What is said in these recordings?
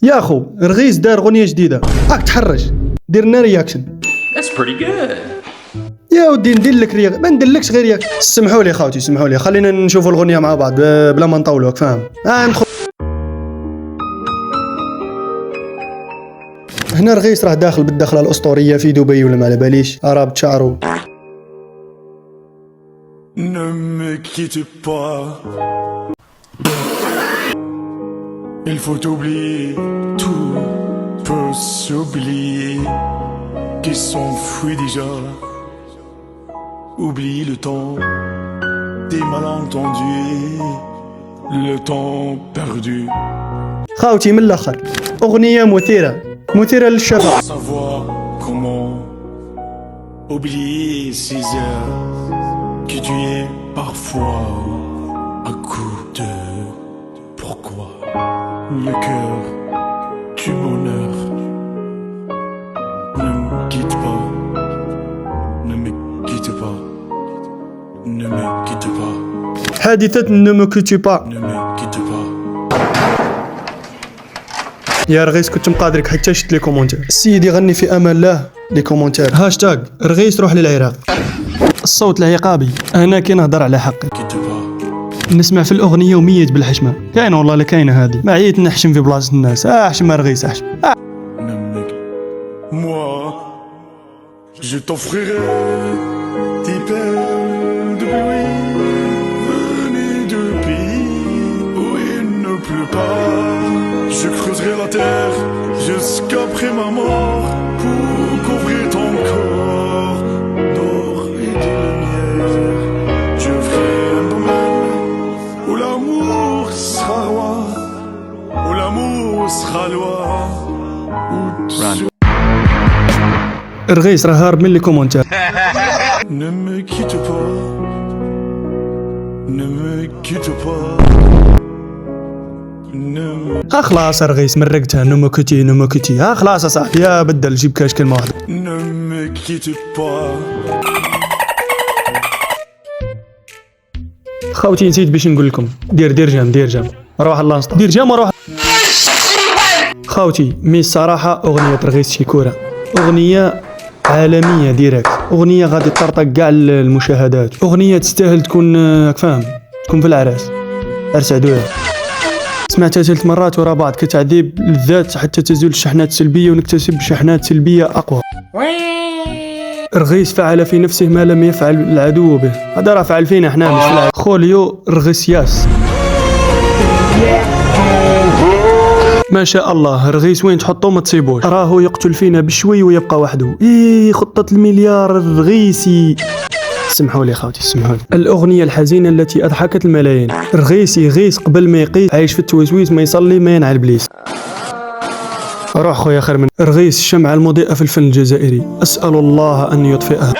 يا اخو رغيس دار اغنيه جديده، راك تحرج، دير لنا رياكشن. That's pretty good. يا ودي ندير لك رياكشن، ما نديرلكش غير رياكشن. سمحوا لي خاوتي، سمحوا لي، خلينا نشوفوا الاغنيه مع بعض بلا ما نطولوك، فاهم؟ ندخل. هنا رغيس راه داخل بالدخله الاسطوريه في دبي ولا ما على باليش، رابط شعره. Ne me quitte pas. Il faut oublier, tout peut s'oublier. Qui s'enfuit déjà. Oublie le temps des malentendus, le temps perdu. خاوتي من الاخر اغنيه مثيره، مثيره للشفا. Savoir comment oublier ces heures que tu es parfois à coup de pourquoi le cœur du bonheur ne me quitte pas, ne me quitte pas, ne me quitte pas, حادثه نو كوتي با. ne me quitte pas. يا رغيس كنت مقادرك حتى شفت لي كومونتير. السيد يغني في امان الله. لي كومونتير هاشتاغ رغيس روح للعراق. الصوت العقابي انا كي نهضر على حقي. Quitte pas. نسمع في الاغنيه وميت بالحشمه. كاينه والله لا كاينه هذه. ما عييت نحشم في بلاصه الناس. احشم رغيس احشم. Ne me... Moi, je t'offrirai des perles de pluie venues de pays où il ne pleut pas. Je creuserai la terre jusqu'après ma mort pour couvrir ton corps d'or et de lumière. Je ferai un domaine où l'amour sera roi, où l'amour sera loi. رغيس راه هارب من لي كومونتير. Ne me quitte pas, ne me quitte pas, ne me... خلاص رغيس مرقتها. نو كوتي نو كوتي. خلاص صاحبي، يا بدل جيب كاش كلمه واحده. Ne me quitte pas. خاوتي نسيت باش نقول لكم، دير جام، دير جام، روح الله نسطا، دير جام وروح. خاوتي مي الصراحه اغنيه رغيس شيكورا اغنيه عالميه ديريكت، اغنيه غادي تطرطق كاع المشاهدات، اغنيه تستاهل تكون راك فاهم، تكون في العراس، عرس عدوية. سمعتها 3 مرات ورا بعض كتعذيب للذات حتى تزول الشحنات السلبيه ونكتسب شحنات سلبيه اقوى. رغيس فعل في نفسه ما لم يفعل العدو به، هذا راه فعل فينا احنا مش في العدو. خوليو رغيسياس ما شاء الله. رغيس وين تحطو ما تصيبوش، راهو يقتل فينا بشوي ويبقى وحده. خطة المليار الرغيسي. سمحوا لي خاوتي، سمحوا لي. الأغنية الحزينة التي أضحكت الملايين. رغيس يغيس قبل ما يقيس، عايش في التويسويس، ما يصلي ما ينعل بليس. روح خويا خير من رغيس، الشمعة المضيئة في الفن الجزائري، أسأل الله أن يطفئها.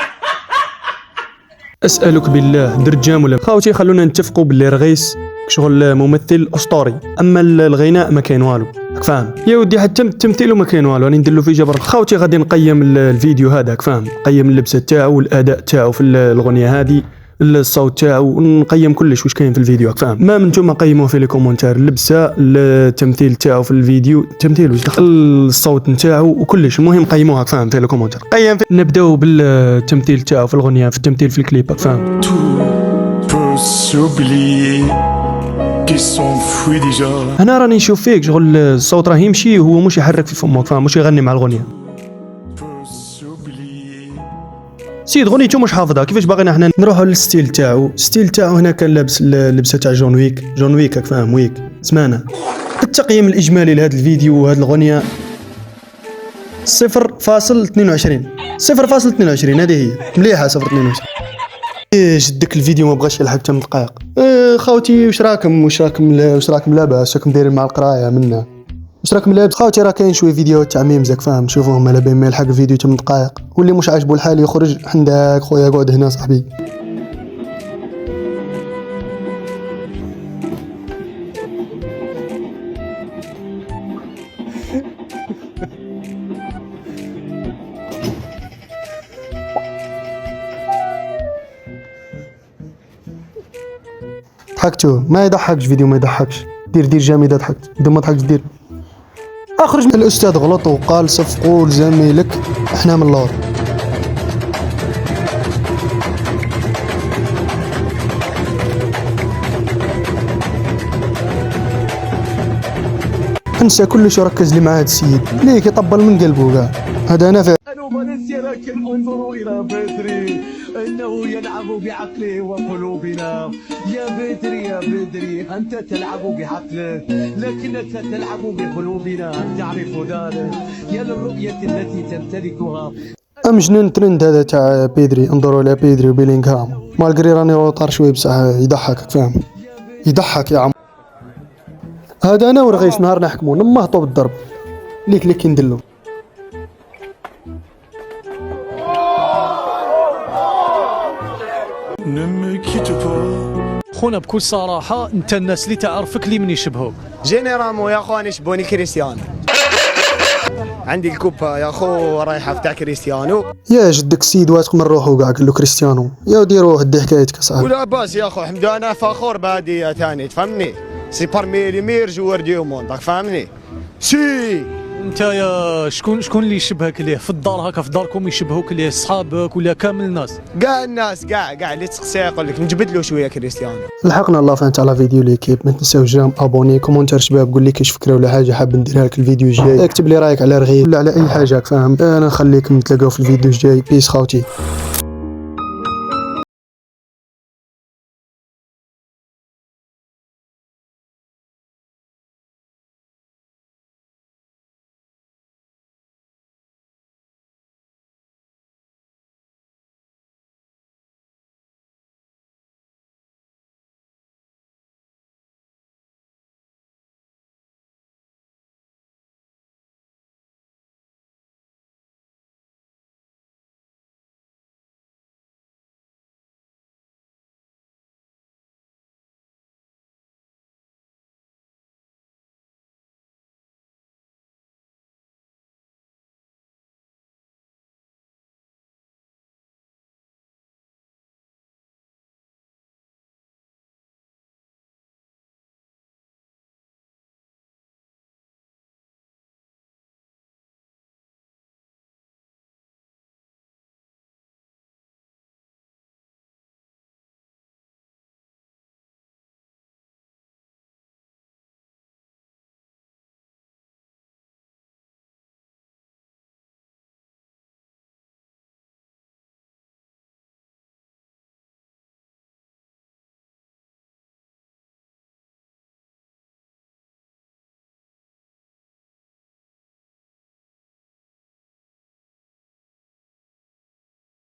أسألك بالله درت جام ولا خاوتي. خلونا نتفقوا باللي رغيس شغل ممثل اسطوري، اما الغناء ما كاين والو، راك فاهم يا ودي، حتى التمثيل ما كاين والو. راني ندير له في جبر. خاوتي غادي نقيم الفيديو هذاك، فاهم، نقيم اللبسه تاعو والاداء تاعو في الاغنيه هذه، الصوت تاعو، ونقيم كلش واش كاين في الفيديو، راك فاهم. ما نتوما قيموه في لي كومونتير، اللبسه، التمثيل تاعو في الفيديو، التمثيل واش دخل، الصوت نتاعو وكلش. المهم قيموه، راك فاهم، في لي كومونتير قيم. نبداو بالتمثيل تاعو في الاغنيه، في التمثيل في الكليب، راك فاهم. Tout peut s'oublier, qui s'enfuit déjà. هنا راني نشوف فيك شغل الصوت راه يمشي وهو مش يحرك في فمك، فاهم، مش يغني مع الاغنيه. Peut s'oublier. سيد غنيتو مش حافظها، كيفاش باغينا احنا نروحوا للستيل تاعو. الستيل تاعو هنا كان لابس اللبسه تاع جون ويك، جون ويك، راك فاهم، ويك سمانه. التقييم الاجمالي لهذا الفيديو وهذه الاغنيه 0.22. 0.22 هذه هي مليحه. 0.22. جدك الفيديو ما بغاش يلحق 8 دقائق. خاوتي واش راكم لاباس، راكم دايرين مع القرايه منا، واش راكم لابس خاوتي؟ راه كاين شويه فيديوهات تاع ميمزك، فاهم، شوفوهم على بين ما يلحق الفيديو 8 دقائق، واللي مش عاجبو الحال يخرج عندك خويا، قعد هنا صاحبي. ضحكتوا، ما يضحكش فيديو، ما يضحكش. دير جامد، ضحكت. اذا ما ضحكتش دير اخرج. الاستاذ غلط وقال صفقوا لزميلك احنا من اللور. انسى كلش وركز لي مع هذا السيد ليك يطبل من قلبه كاع. هذا انا فعلا. فالنسيا لكن انظروا إلى بدري إنه يلعب بعقله وقلوبنا. يا بدري يا بدري أنت تلعب بعقله لكنك تلعب بقلوبنا. أن تعرف ذلك يا للرؤية التي تمتلكها. مجنون ترند هذا تاع بيدري. انظروا الى بيدري وبيلينغهام. مالغري راني روطار شوي بصح يضحك فاهم. يضحك يا عم. هذا انا ورغيس نهار نحكمو نمهطو بالضرب ليك ندلو. Ne me quitte pas. خونا بكل صراحة انت الناس اللي تعرفك اللي من يشبهوك. جينيرالمون يا اخو انا يشبهوني كريستيانو. عندي الكوبا يا اخو رايحه تاع كريستيانو. يا جدك السيد واثق من روحو كاع قال له كريستيانو. يا ودي روح دي حكايتك صاحبي. ولا باس يا اخو حمدو انا فخور بهادي ثاني تفهمني. سي بارمي لي مير جوار ديو موند راك فاهمني. سي انت يا شكون اللي يشبهك ليه في الدار هكا في داركم يشبهوك ليه صحابك ولا كامل الناس؟ كاع الناس كاع اللي تسقسي يقول لك نجبد له شويه كريستيانو. لحقنا الله فهمت على فيديو ليكيب. ما تنساوش جام ابوني كومونتير شباب قول لي كاش فكره ولا حاجه حاب نديرها لك الفيديو الجاي. اكتب لي رايك على رغيف ولا على اي حاجه فاهم. انا نخليكم نتلاقاو في الفيديو الجاي. بيس خاوتي.